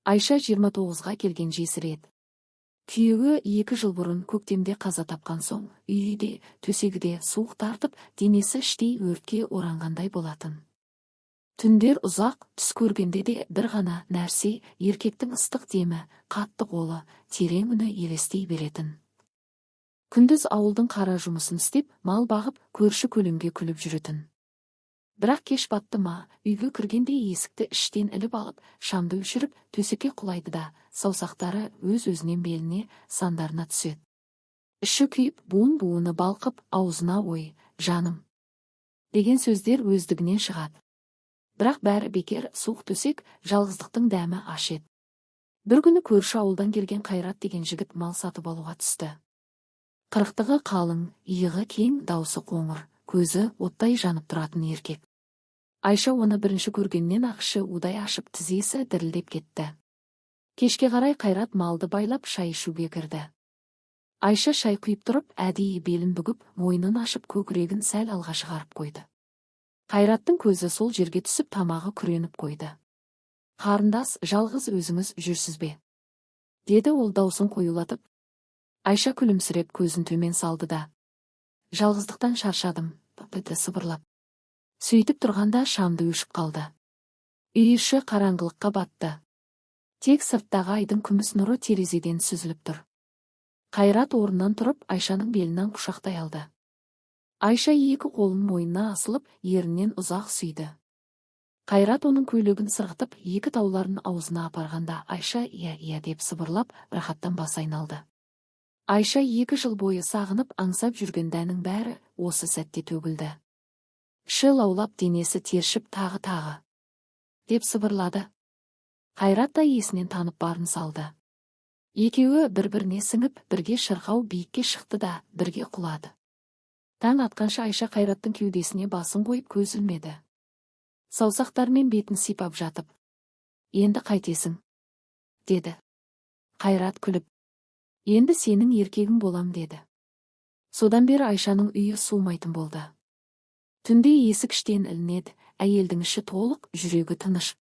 Айша 29-ға келген жесір еді. Күйеуі 2 жыл бұрын көктемде қаза тапқан соң, үйде, төсегіде суық тартып, денесі іштей өртке оранғандай болатын. Түндер ұзақ, түс көргенде де бір ғана нәрсе, еркектің ыстық демі, қатты қолы, терең үні елестей беретін. Күндіз ауылдың қара жұмысын істеп, мал бағып, көрші көлемге күліп жүретін. Бірақ кеш батты ма, үйге кіргенде есікті іштен іліп алып, шамды өшіріп, төсекке құлайды да, саусақтары өз-өзінен беліне, сандарына түседі. Іші күйіп, буын-буыны балқып, аузына ой, жаным деген сөздер өздігінен шығады. Бірақ бәрі бекер, суық төсек, жалғыздықтың дәмі аш еді. Бір күні көрші ауылдан келген Қайрат деген жігіт мал сатып алуға түсті. Қырықтығы қалың, иығы кең, даусы қоңыр, көзі оттай жанып тұратын еркек. Айша оны бірінші көргеннен ақшы удай ашып, тізесі дірілдеп кетті. Кешке қарай Қайрат малды байлап шай ішуге кірді. Айша шай құйып тұрып, әдейі белін бүгіп, мойнын ашып, көкірегін сәл алға шығарып қойды. Қайраттың көзі сол жерге түсіп, тамағы күреніп қойды. Қарындас, жалғыз өзіңіз жүрсіз бе? Деді ол даусын қоюлатып. Айша күлімсіреп көзін төмен салды да. Жалғыздықтан шаршадым, деді сыбырлап. Сөйтіп тұрғанда шамды өшіп қалды. Үй іші қараңғылыққа батты. Тек сырттағы айдың күміс нұры терезеден сүзіліп тұр. Қайрат орнынан тұрып, Айшаның белінен құшақтай алды. Айша екі қолын мойнына асылып, ерінен ұзақ сүйді. Қайрат оның көйлегін сырғытып, екі тауларын аузына апарғанда, Айша иә деп сыбырлап, рахаттан бас айналды. Айша 2 жыл бойы сағынып, аңсап жүрген дәнің бәрі осы сәтте төгілді. Іші лаулап, денесі тершіп, тағы деп сыбырлады. Қайрат та есінен танып барын салды. Екеуі бір-біріне сіңіп, бірге шырқау биікке шықты да, бірге құлады. Таң атқанша Айша Қайраттың кеудесіне басын қойып көз ілмеді. Саусақтармен бетін сипап жатып. Енді қайтесің? Деді. Қайрат күліп. Енді сенің еркегің болам деді. Содан бері Айшаның үйі суымайтын болды. Түнде есік іштен ілінеді, әйелдің іші толық, жүрегі тыныш.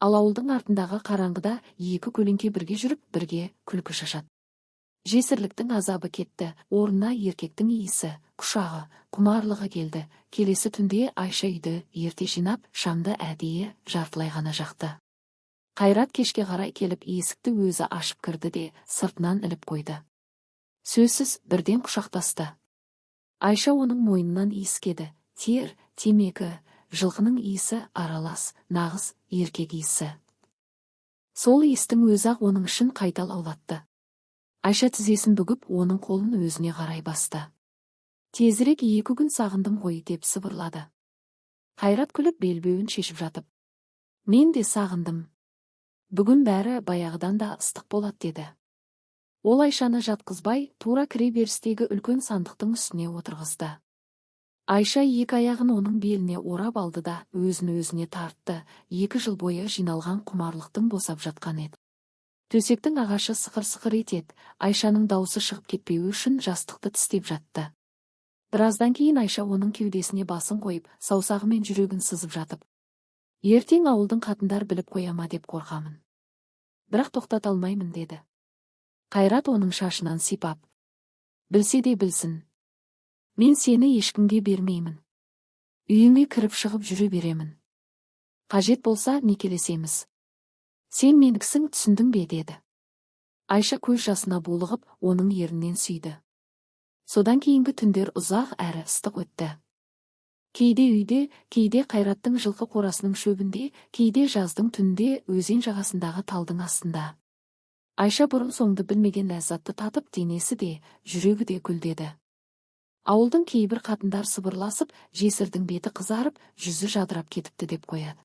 Ал ауылдың артындағы қараңғыда екі көлеңке бірге жүріп, бірге күлкі шашады. Жесірліктің азабы кетті, орнына еркектің иісі, құшағы, құмарлығы келді. Келесі түнде Айша үйді ерте жинап, шамды әдейі жартылай ғана жақты. Қайрат кешке қарай келіп, есікті өзі ашып кірді де, сыртынан іліп қойды. Сөзсіз бірден құшақтасты. Айша оның мойнынан иіскеді. Тер, темекі, жылқының иісі аралас, нағыз еркек иісі. Сол иістің өзі-ақ оның ішін қайта лаулатты. Айша тізесін бүгіп, оның қолын өзіне қарай басты. Тезірек 2 күн сағындым ғой деп сыбырлады. Қайрат күліп белбеуін шешіп жатып. Мен де сағындым. Бүгін бәрі баяғыдан да ыстық болады деді. Ол Айшаны жатқызбай, тура кіре берістегі үлкен сандықтың үстіне отырғызды. Айша 2 аяғын оның беліне орап алды да, өзін-өзіне тартты. 2 жыл бойы жиналған құмарлықтың босап жатқан еді. Төсектің ағашы сықыр-сықыр етеді. Айшаның даусы шығып кетпеуі үшін жастықты тістеп жатты. Біраздан кейін Айша оның кеудесіне басын қойып, саусағымен жүрегін сызып жатып. Ертең ауылдың қатындар біліп қояма деп қорқамын. Бірақ тоқтата алмаймын деді. Қайрат оның шашынан сипап. Білсе де білсін. Мен сені ешкімге бермеймін. Үйіңе кіріп шығып жүре беремін. Қажет болса некелесеміз. Сен меніксің, түсіндің бе деді. Айша көз жасына булығып, оның ерінен сүйді. Содан кейінгі түндер ұзақ әрі ыстық өтті. Кейде үйде, кейде Қайраттың жылқы қорасының шөбінде, кейде жаздың түнде өзен жағасындағы талдың астында. Айша бұрын соңды білмеген ләззатты татып, денесі де, жүрегі де гүлдеді. Ауылдың кейбір қатындар сыбырласып, жесірдің беті қызарып, жүзі жадырап кетіпті деп қояды.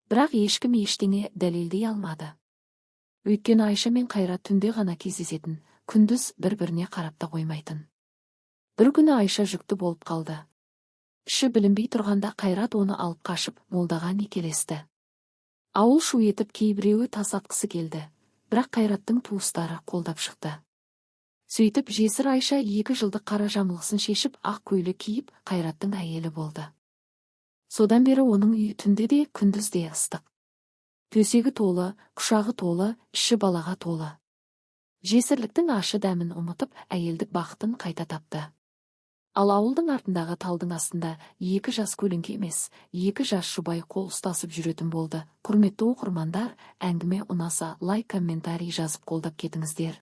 Бірақ ешкім ештеңе дәлелдей алмады. Өйткені Айша мен Қайрат түнде ғана кездесетін, күндіз бір-біріне қарап та қоймайтын. Бір күні Айша жүкті болып қалды. Іші білінбей тұрғанда Қайрат оны алып қашып, молдаға некелесті. Ауыл шу етіп, кейбіреуі тас атқысы келді. Бірақ Қайраттың туыстары қолдап шықты. Сөйтіп жесір Айша 2 жылдық қара жамылғысын шешіп, ақ көйлек киіп, Қайраттың әйелі болды. Содан бері оның үйі түнде де, күндіз де ыстық. Төсегі толы, құшағы толы, іші балаға толы. Жесірліктің ашы дәмін ұмытып, әйелдік бақытын қайта тапты. Ал ауылдың артындағы талдың астында екі жас көлеңке емес, екі жас жұбай қол ұстасып жүретін болды. Құрметті оқырмандар, әңгіме ұнаса лайк, комментарий жазып қолдап кетіңіздер.